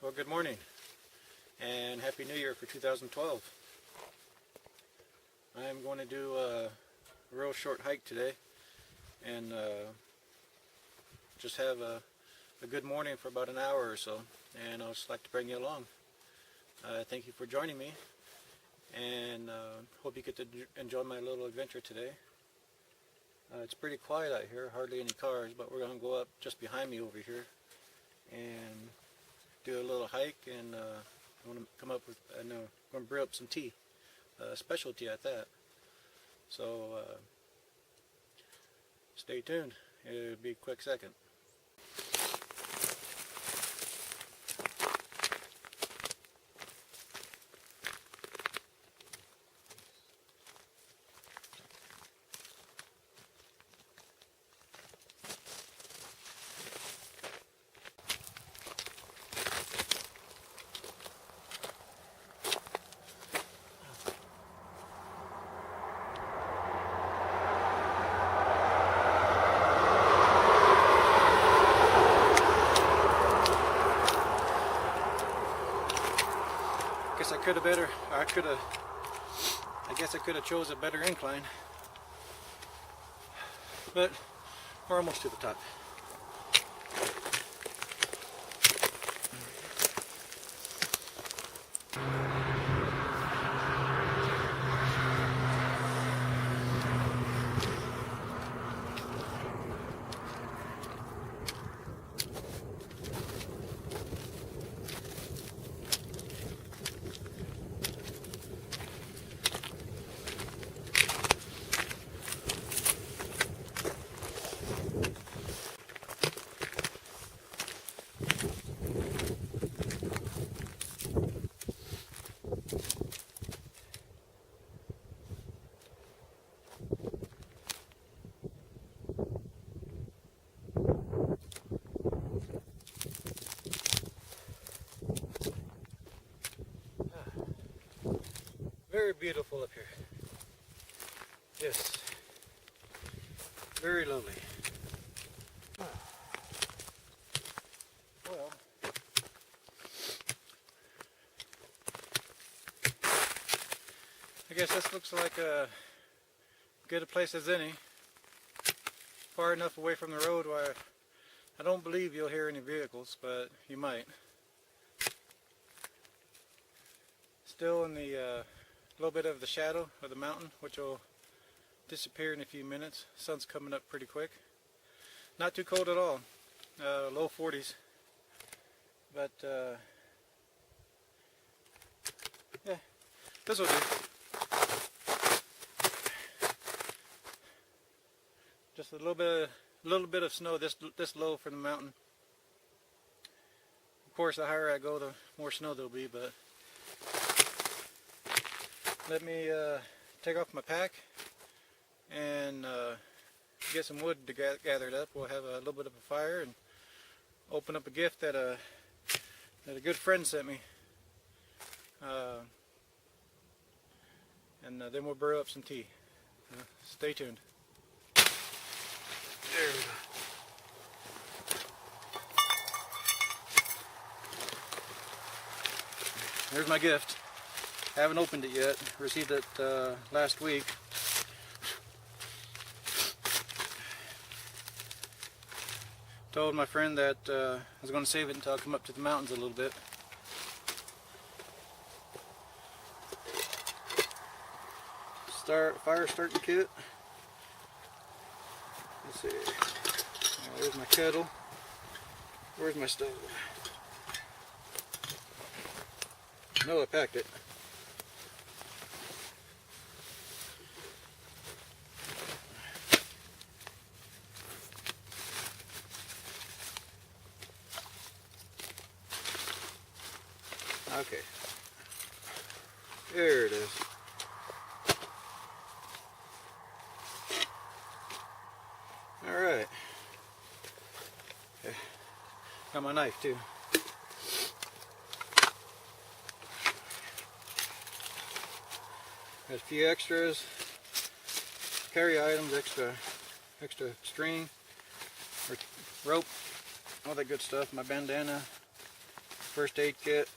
Well, good morning and Happy New Year for 2012. I am going to do a real short hike today and just have a good morning for about an hour or so, and I'll just like to bring you along. Thank you for joining me, and hope you get to enjoy my little adventure today. It's pretty quiet out here, hardly any cars, but we're going to go up just behind me over here and do a little hike, and I want to come up with, I'm going to brew up some tea, specialty at that. So stay tuned, it'll be a quick second. I guess I could have chose a better incline, but we're almost to the top. Very beautiful up here. Yes, very lovely. Well, I guess this looks like as good a place as any. Far enough away from the road where I don't believe you'll hear any vehicles, but you might. Still in the little bit of the shadow of the mountain, which will disappear in a few minutes. Sun's coming up pretty quick. Not too cold at all, low 40s, but yeah, this will do. Just a little bit of snow this low for the mountain. Of course, the higher I go, the more snow there'll be, but let me take off my pack and get some wood gathered up. We'll have a little bit of a fire and open up a gift that a good friend sent me. And then we'll brew up some tea. Stay tuned. There we go. There's my gift. Haven't opened it yet. Received it last week. Told my friend that I was going to save it until I come up to the mountains a little bit. Fire starting kit. Let's see. There's my kettle. Where's my stove? No, I packed it. Okay, there it is. All right. Okay. Got my knife too. Got a few extras, carry items, extra string, or rope, all that good stuff. My bandana, first aid kit.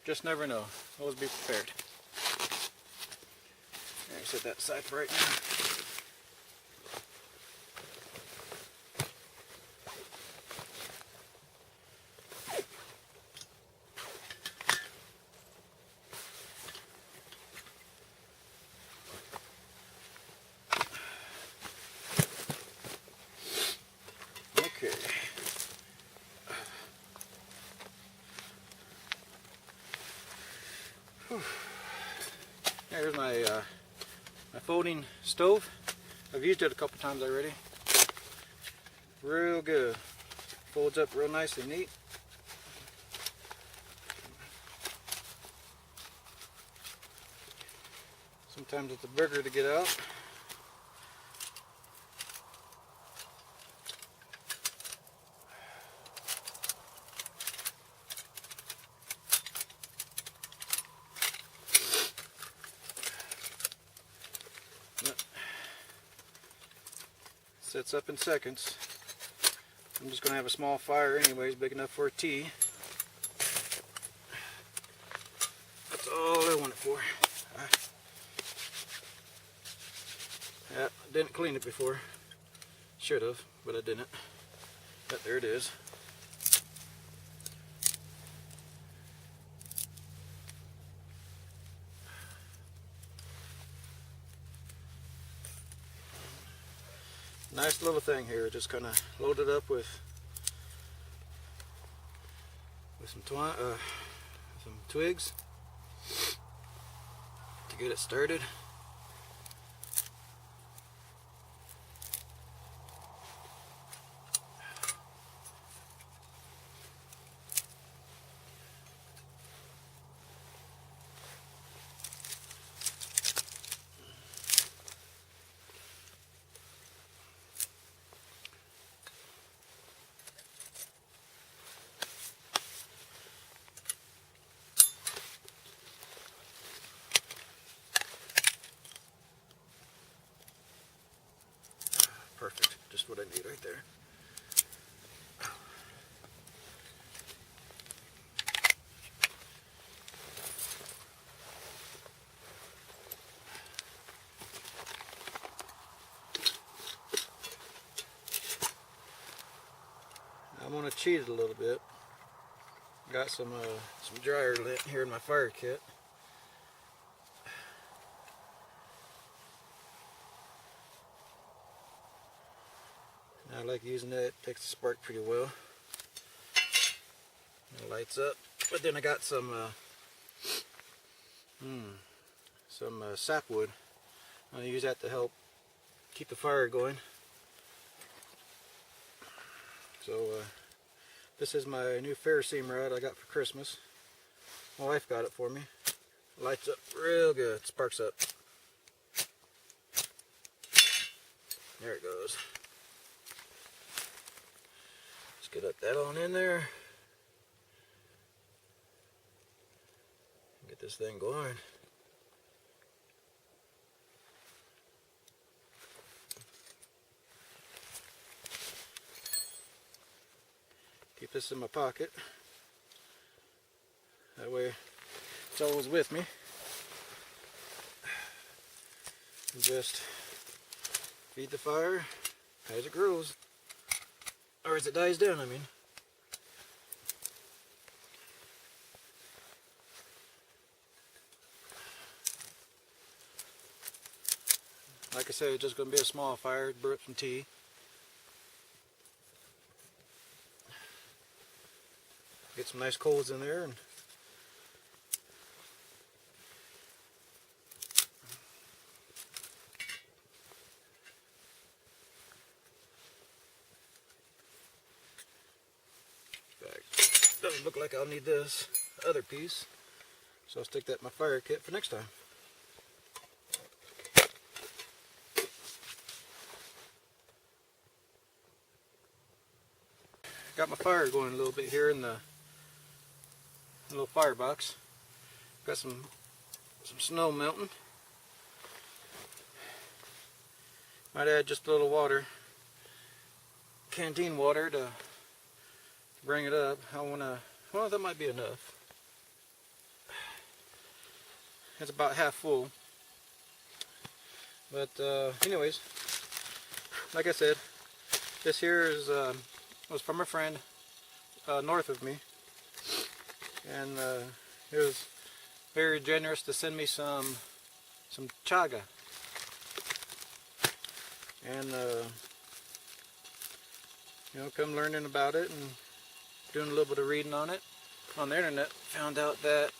Just never know. Always be prepared. Alright, set that aside for right now. Okay. Whew. There's my folding stove. I've used it a couple times already. Real good. Folds up real nice and neat. Sometimes it's a burger to get out. Sets up in seconds. I'm just going to have a small fire anyways, big enough for a tea. That's all I want it for. Yeah, I didn't clean it before. Should have, but I didn't. But there it is. Nice little thing here. Just kind of load it up with some twigs to get it started. Perfect, just what I need right there. I'm gonna cheat it a little bit. Got some dryer lint here in my fire kit. I like using that. It takes the spark pretty well. It lights up. But then I got some sapwood. I'll use that to help keep the fire going. So this is my new Ferrocene rod I got for Christmas. My wife got it for me. Lights up real good. Sparks up. There it goes. Get up that on in there. Get this thing going. Keep this in my pocket. That way it's always with me. And just feed the fire as it grows. Or as it dies down, I mean. Like I said, it's just going to be a small fire, brew up some tea. Get some nice coals in there. And doesn't look like I'll need this other piece, so I'll stick that in my fire kit for next time. Got my fire going a little bit here in the little firebox. Got some snow melting. Might add just a little water, canteen water, to bring it up. I want to Well, that might be enough. It's about half full. But anyways, like I said, this here is was from a friend north of me, and it was very generous to send me some chaga, and you know, come learning about it and doing a little bit of reading on it on the internet, found out that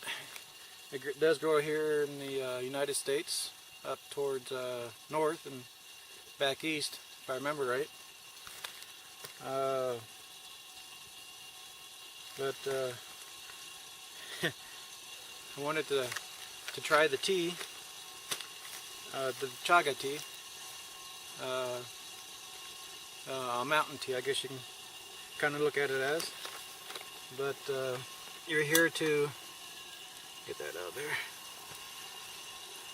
it does grow here in the United States, up towards north and back east, if I remember right. But I wanted to try the tea, the chaga tea, a mountain tea, I guess you can kind of look at it as. But you're here to get that out there,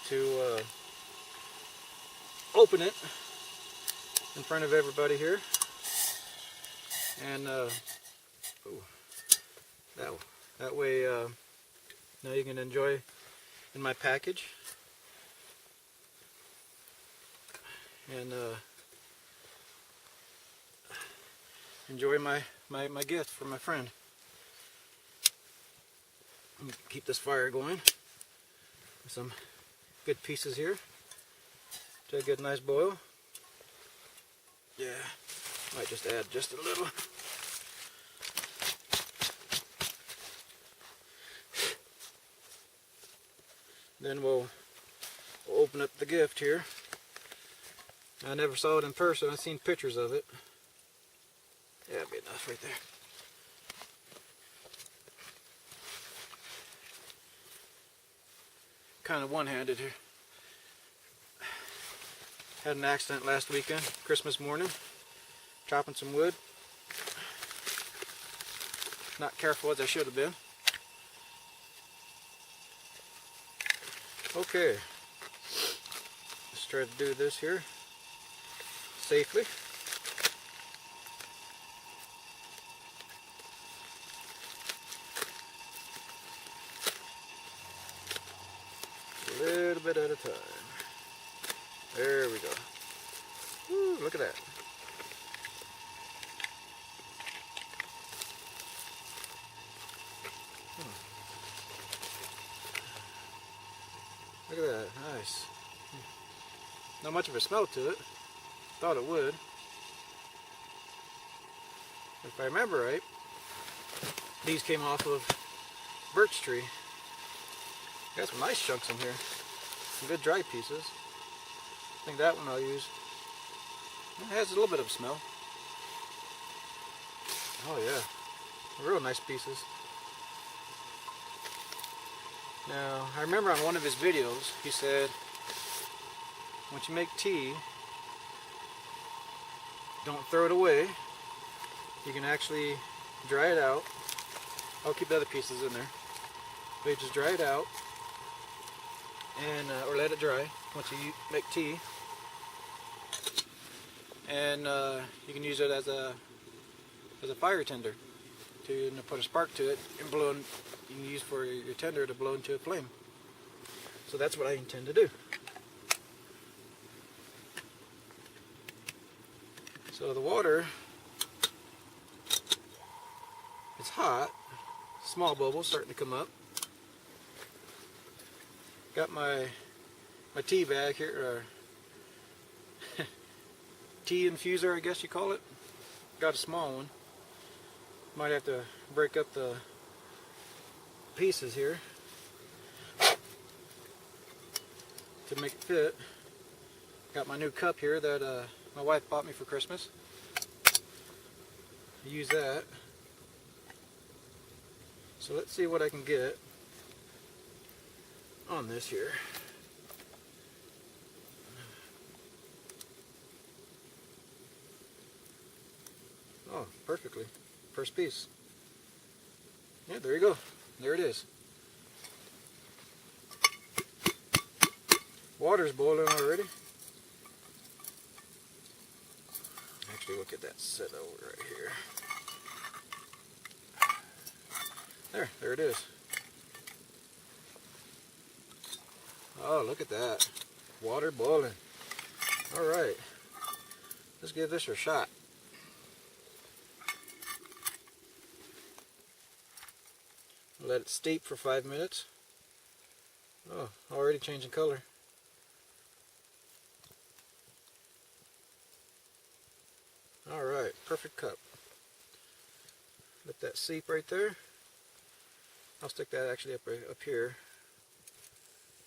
to open it in front of everybody here, and that way now you can enjoy in my package, and enjoy my gift from my friend. Keep this fire going with some good pieces here to get a nice boil. Yeah, might just add just a little. Then we'll open up the gift here. I never saw it in person. I've seen pictures of it. Yeah, that'd be enough right there. Kind of one-handed here. Had an accident last weekend, Christmas morning, chopping some wood. Not careful as I should have been. Okay, let's try to do this here safely. A little bit at a time. There we go. Woo, look at that. Look at that, nice. Not much of a smell to it. Thought it would. If I remember right, these came off of birch tree. Got some nice chunks in here. Some good dry pieces. I think that one I'll use. It has a little bit of a smell. Oh yeah, real nice pieces. Now, I remember on one of his videos, he said, once you make tea, don't throw it away. You can actually dry it out. I'll keep the other pieces in there. But you just dry it out, and or let it dry once you make tea. And you can use it as a fire tender to put a spark to it and blow. You can use for your tender to blow into a flame. So that's what I intend to do. So the water, it's hot, small bubbles starting to come up. Got my tea bag here, or tea infuser, I guess you call it. Got a small one. Might have to break up the pieces here to make it fit. Got my new cup here that my wife bought me for Christmas. I use that. So let's see what I can get on this here. Oh, perfectly. First piece. Yeah, there you go. There it is. Water's boiling already. Actually, we'll get that set over right here. There it is. Oh, look at that. Water boiling. Alright. Let's give this a shot. Let it steep for 5 minutes. Oh, already changing color. Alright, perfect cup. Let that seep right there. I'll stick that actually up here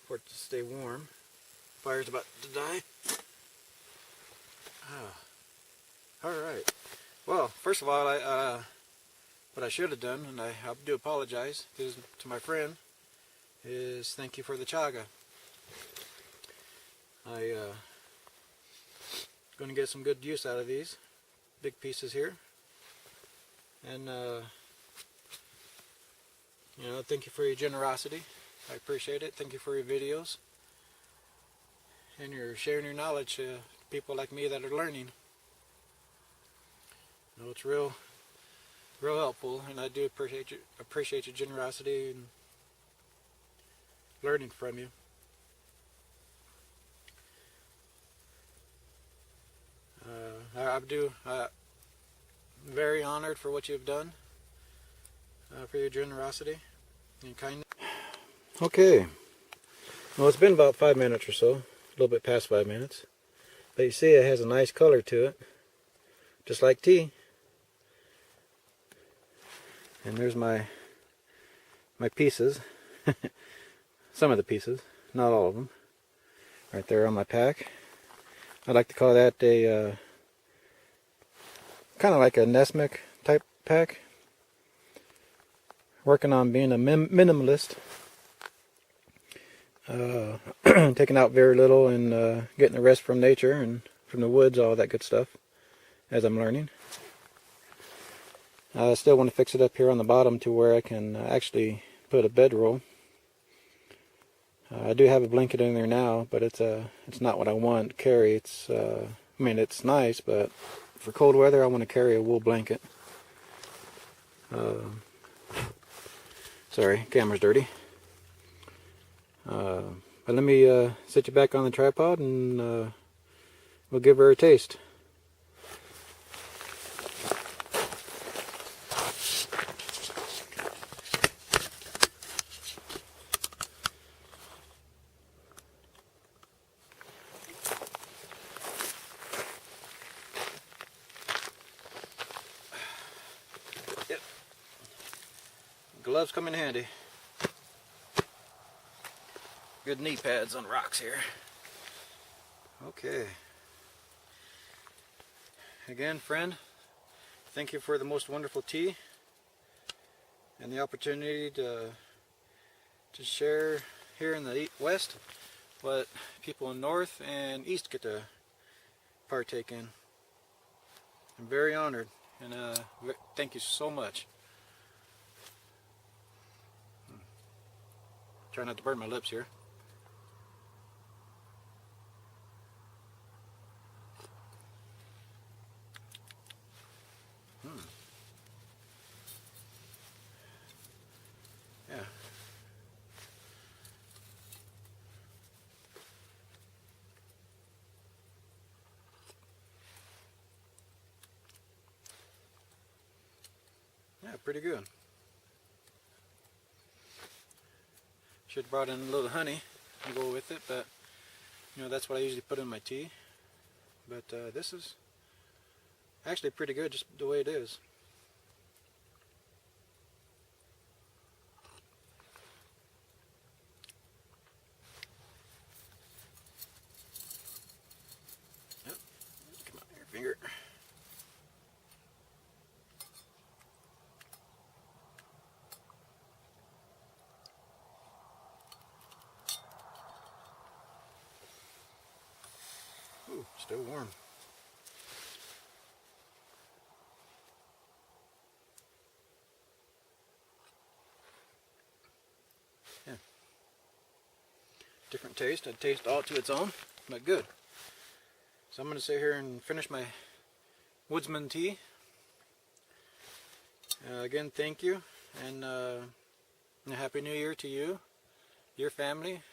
for it to stay warm. Fire's about to die. Alright. Well, first of all, what I should have done, and I do apologize to my friend, is thank you for the chaga. I going to get some good use out of these big pieces here, and you know, thank you for your generosity. I appreciate it. Thank you for your videos and your sharing your knowledge to people like me that are learning. You know, it's real helpful, and I do appreciate your generosity and learning from you. I'm very honored for what you've done, for your generosity and kindness. Okay, well, it's been about 5 minutes or so, a little bit past 5 minutes, but you see it has a nice color to it, just like tea. And there's my pieces, some of the pieces, not all of them, right there on my pack. I like to call that a kind of like a Nesmic type pack. Working on being a minimalist, taking out very little and getting the rest from nature and from the woods, all that good stuff, as I'm learning. I still want to fix it up here on the bottom to where I can actually put a bedroll. I do have a blanket in there now, but it's not what I want to carry. I mean, it's nice, but for cold weather I want to carry a wool blanket. Sorry, camera's dirty. But let me set you back on the tripod and we'll give her a taste. Gloves come in handy. Good knee pads on rocks here. Okay. Again, friend, thank you for the most wonderful tea and the opportunity to share here in the West what people in North and East get to partake in. I'm very honored, and thank you so much. Try not to burn my lips here. Yeah. Yeah, pretty good. Should have brought in a little honey and go with it, but you know, that's what I usually put in my tea. But this is actually pretty good just the way it is. Yep. Come on here, finger. Ooh, still warm. Yeah. Different taste. A taste all to its own, but good. So I'm going to sit here and finish my Woodsman tea. Again, thank you, and And a Happy New Year to you, your family.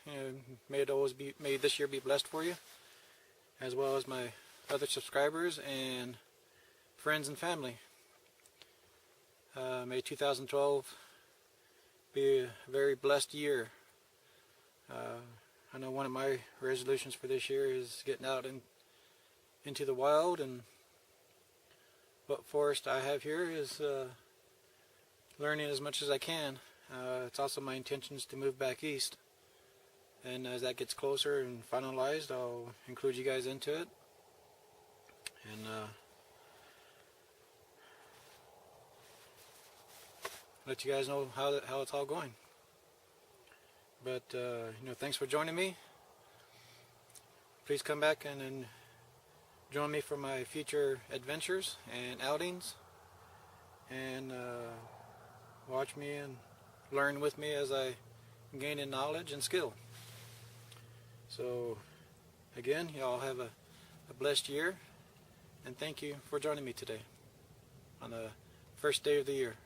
May this year be blessed for you, as well as my other subscribers and friends and family. May 2012 be a very blessed year. I know one of my resolutions for this year is getting out into the wild, and what forest I have here is learning as much as I can. It's also my intentions to move back east, and as that gets closer and finalized, I'll include you guys into it, and let you guys know how it's all going. But thanks for joining me. Please come back and join me for my future adventures and outings, and watch me and learn with me as I gain in knowledge and skill. So again, y'all have a blessed year, and thank you for joining me today on the first day of the year.